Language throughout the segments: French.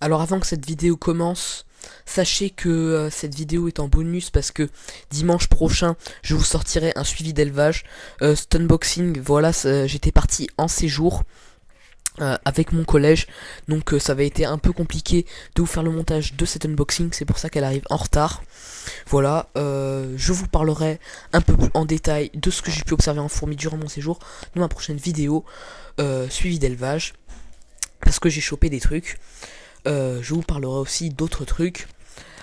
Alors avant que cette vidéo commence, sachez que cette vidéo est en bonus parce que dimanche prochain, je vous sortirai un suivi d'élevage. Cet unboxing, voilà, j'étais parti en séjour avec mon collège, donc ça avait été un peu compliqué de vous faire le montage de cet unboxing, c'est pour ça qu'elle arrive en retard. Voilà, je vous parlerai un peu plus en détail de ce que j'ai pu observer en fourmi durant mon séjour dans ma prochaine vidéo suivi d'élevage, parce que j'ai chopé des trucs. Je vous parlerai aussi d'autres trucs.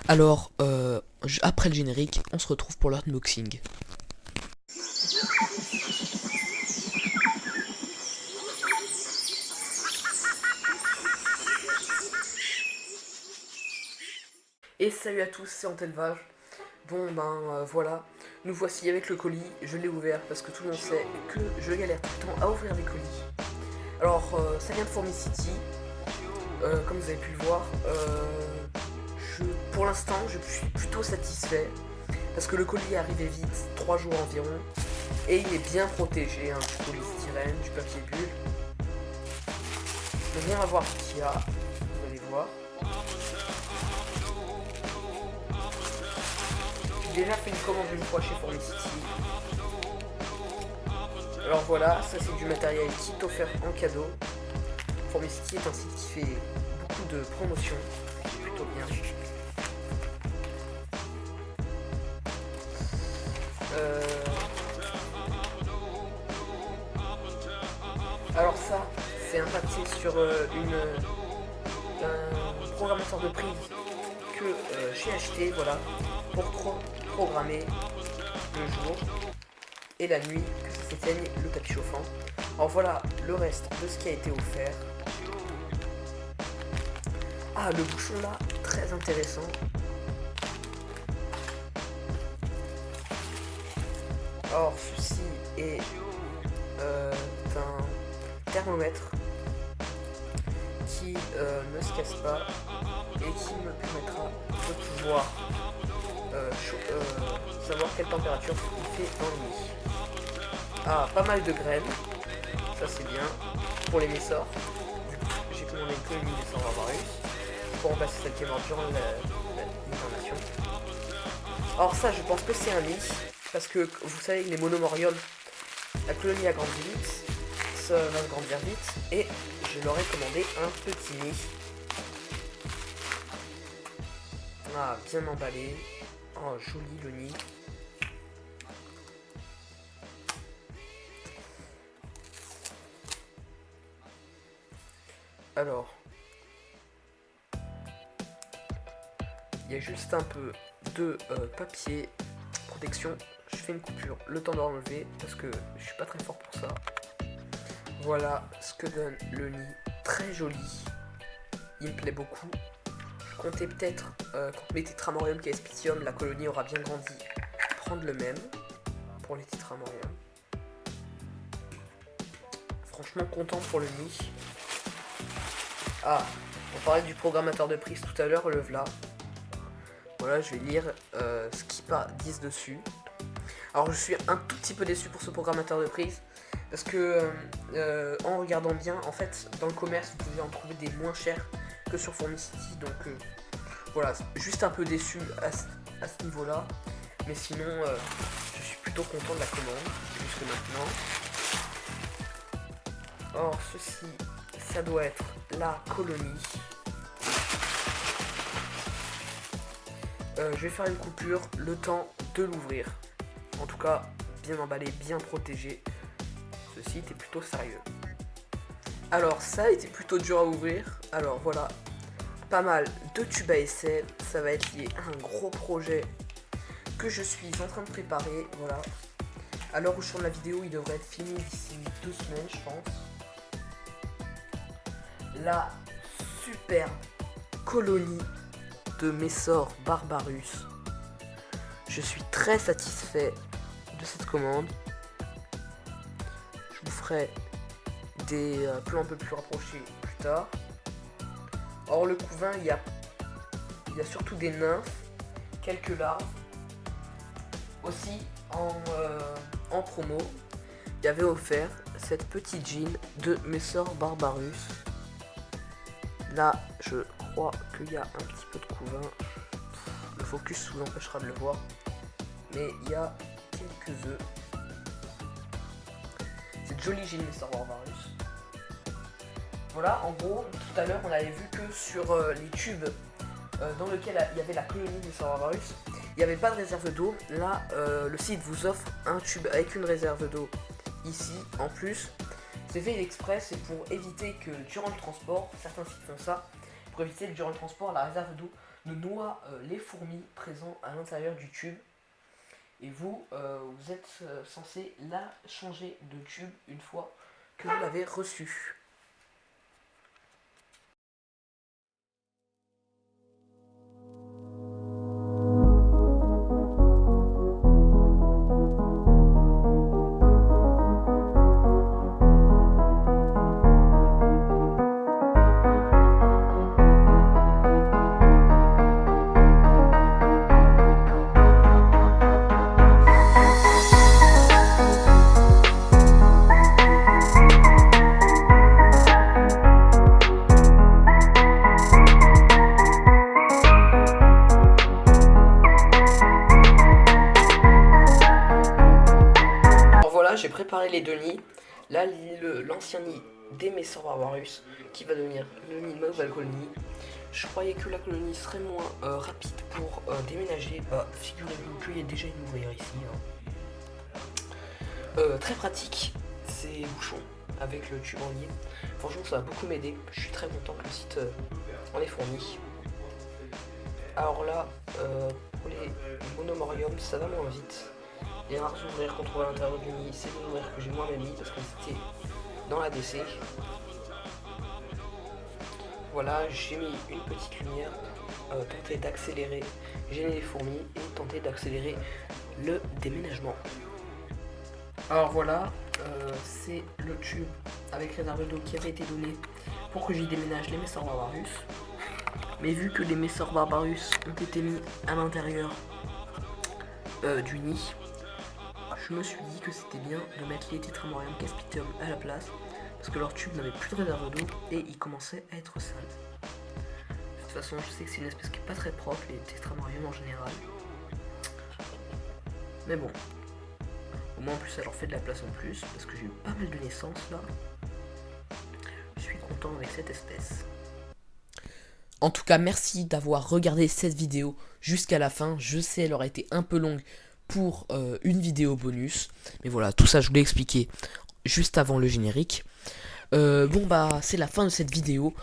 Alors, après le générique, on se retrouve pour l'unboxing. Et salut à tous, c'est Antelvage. Bon voilà, nous voici avec le colis, je l'ai ouvert parce que tout le monde sait que je galère tout le temps à ouvrir les colis. Alors ça vient de Fourmi City, comme vous avez pu le voir. Pour l'instant je suis plutôt satisfait parce que le colis est arrivé vite, 3 jours environ, et il est bien protégé, du polystyrène, du papier bulle. Donc on va voir ce qu'il y a, vous allez voir. J'ai déjà fait une commande une fois chez Fourmi City. Alors voilà, ça c'est du matériel kit offert en cadeau. Fourmi City est un site qui fait beaucoup de promotions, c'est plutôt bien. Alors ça, c'est un papier sur un programmateur de prise que j'ai acheté, voilà, pour programmer le jour et la nuit que ça s'éteigne le tapis chauffant. Alors voilà le reste de ce qui a été offert. Ah, le bouchon là, très intéressant. Or ceci est un thermomètre qui ne se casse pas et qui me permettra de pouvoir savoir quelle température il fait dans le lit. Ah, pas mal de graines, ça c'est bien, pour les messors. J'ai commandé que une messor Barbarus pour remplacer celle qui est morte durant l'incarnation. Alors ça, je pense que c'est un nid, parce que vous savez, les monomorioles, la colonie a grandi vite, ça va se grandir vite, et je leur ai commandé un petit nid. Ah, bien emballé. Oh, joli le nid. Alors, il y a juste un peu de papier protection. Je fais une coupure, le temps de l'enlever parce que je suis pas très fort pour ça. Voilà ce que donne le nid, très joli. Il me plaît beaucoup. Je comptais peut-être, contre mes tétramoriums qui est Spitium, la colonie aura bien grandi, prendre le même pour les tétramoriums. Franchement content pour le nid. Ah, on parlait du programmateur de prise tout à l'heure, le v'là. Voilà, je vais lire ce qu'ils disent dessus. Alors je suis un tout petit peu déçu pour ce programmateur de prise, parce que en regardant bien, en fait, dans le commerce, vous pouvez en trouver des moins chers que sur Fourmi City, donc voilà, juste un peu déçu à ce niveau-là, mais sinon, je suis plutôt content de la commande, jusque maintenant. Or, ceci, ça doit être la colonie. Je vais faire une coupure, le temps de l'ouvrir. En tout cas, bien emballé, bien protégé. Ceci était plutôt sérieux. Alors, ça a été plutôt dur à ouvrir. Alors voilà, pas mal de tubes à essai. Ça va être lié à un gros projet que je suis en train de préparer. Voilà. À l'heure où je tourne la vidéo, il devrait être fini d'ici 2 semaines, je pense. La superbe colonie de Messor Barbarus. Je suis très satisfait de cette commande. Je vous ferai des plans un peu plus rapprochés plus tard. Or le couvain, il y a surtout des nymphes, quelques larves. Aussi en promo, il y avait offert cette petite jean de Messor Barbarus. Là, je crois qu'il y a un petit peu de couvain. Le focus vous empêchera de le voir. Mais il y a quelques œufs. C'est joli, j'ai mis Varvarus. Voilà, en gros, tout à l'heure, on avait vu que sur les tubes dans lesquels il y avait la colonie des Varvarus, il n'y avait pas de réserve d'eau. Là, le site vous offre un tube avec une réserve d'eau ici, en plus. C'est fait exprès, c'est pour éviter que durant le transport, certains sites font ça, pour éviter que durant le transport, la réserve d'eau ne noie les fourmis présentes à l'intérieur du tube. Et vous, vous êtes censé la changer de tube une fois que vous l'avez reçu. J'ai préparé les deux nids. Là, l'ancien nid des Messor Varvarus qui va devenir le nid de ma nouvelle colonie. Je croyais que la colonie serait moins rapide pour déménager. Bah, figurez-vous qu'il y a déjà une ouvrière ici. Très pratique, ces bouchons avec le tube en ligne. Franchement, ça va beaucoup m'aider. Je suis très content que le site en ait fourni. Alors là, pour les monomoriums, ça va moins vite. Les rares ouvrières qu'on trouve à l'intérieur du nid, c'est des ouvrières que j'ai moi-même mis parce que c'était dans la DC. Voilà, j'ai mis une petite lumière, tenter d'accélérer, gêner les fourmis et tenter d'accélérer le déménagement. Alors voilà, c'est le tube avec réserve d'eau qui avait été donné pour que j'y déménage les Messor Varvarus. Mais vu que les Messor Varvarus ont été mis à l'intérieur du nid, je me suis dit que c'était bien de mettre les Tetramorium Caspitium à la place parce que leur tube n'avait plus de réserve d'eau et il commençait à être sale. De toute façon, je sais que c'est une espèce qui est pas très propre, les Tetramorium en général. Mais bon, au moins en plus ça leur fait de la place en plus parce que j'ai eu pas mal de naissances là. Je suis content avec cette espèce. En tout cas, merci d'avoir regardé cette vidéo jusqu'à la fin. Je sais, elle aurait été un peu longue pour une vidéo bonus. Mais voilà, tout ça je voulais expliquer juste avant le générique. Bon bah, c'est la fin de cette vidéo.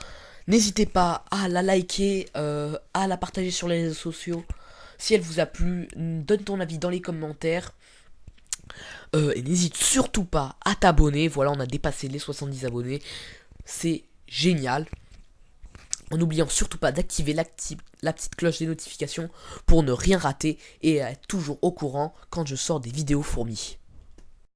N'hésitez pas à la liker, à la partager sur les réseaux sociaux. Si elle vous a plu, donne ton avis dans les commentaires. Et n'hésite surtout pas à t'abonner. Voilà, on a dépassé les 70 abonnés. C'est génial. En n'oubliant surtout pas d'activer la petite cloche des notifications pour ne rien rater et être toujours au courant quand je sors des vidéos fourmis.